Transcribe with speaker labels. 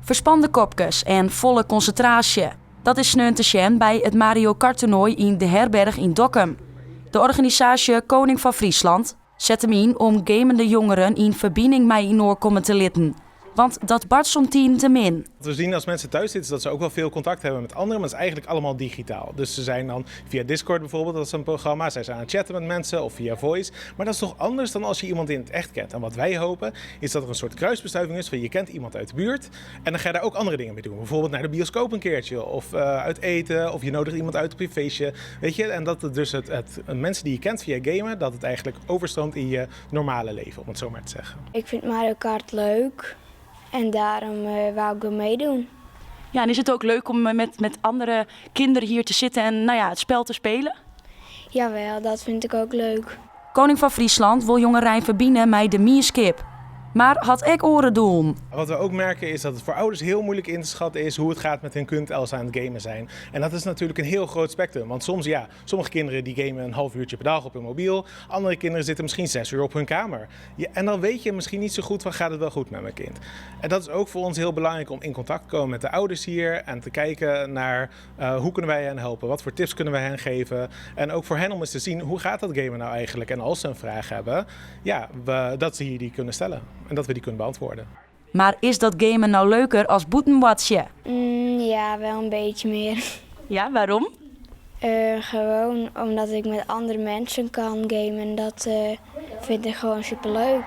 Speaker 1: Verspande kopjes en volle concentratie. Dat is sneun te zien bij het Mario Kart toernooi in de herberg in Dokkum. De organisatie Koning van Friesland zet hem in om gamende jongeren in verbinding met Inoor komen te litten. Want dat bart soms te min.
Speaker 2: We zien als mensen thuis zitten dat ze ook wel veel contact hebben met anderen, maar het is eigenlijk allemaal digitaal. Dus ze zijn dan via Discord bijvoorbeeld, dat is een programma, zij zijn aan het chatten met mensen of via voice. Maar dat is toch anders dan als je iemand in het echt kent. En wat wij hopen is dat er een soort kruisbestuiving is van je kent iemand uit de buurt en dan ga je daar ook andere dingen mee doen. Bijvoorbeeld naar de bioscoop een keertje of uit eten of je nodigt iemand uit op je feestje. Weet je? En dat het dus het mensen die je kent via gamen, dat het eigenlijk overstroomt in je normale leven, om het zo maar te zeggen.
Speaker 3: Ik vind Mario Kart leuk. En daarom wou ik er meedoen.
Speaker 1: Ja, en is het ook leuk om met andere kinderen hier te zitten en het spel te spelen?
Speaker 3: Jawel, dat vind ik ook leuk.
Speaker 1: Koning van Friesland wil jongeren verbinden met de Mierskip. Maar had ik oren doen.
Speaker 2: Wat we ook merken is dat het voor ouders heel moeilijk in te schatten is hoe het gaat met hun kind als ze aan het gamen zijn. En dat is natuurlijk een heel groot spectrum. Want soms, sommige kinderen die gamen een half uurtje per dag op hun mobiel. Andere kinderen zitten misschien 6 uur op hun kamer. Ja, en dan weet je misschien niet zo goed van gaat het wel goed met mijn kind. En dat is ook voor ons heel belangrijk om in contact te komen met de ouders hier. En te kijken naar hoe kunnen wij hen helpen. Wat voor tips kunnen wij hen geven. En ook voor hen om eens te zien hoe gaat dat gamen nou eigenlijk. En als ze een vraag hebben, dat ze hier die kunnen stellen. En dat we die kunnen beantwoorden.
Speaker 1: Maar is dat gamen nou leuker als boetenwatje?
Speaker 3: Ja, wel een beetje meer.
Speaker 1: Ja, waarom?
Speaker 3: Gewoon omdat ik met andere mensen kan gamen. Dat vind ik gewoon superleuk.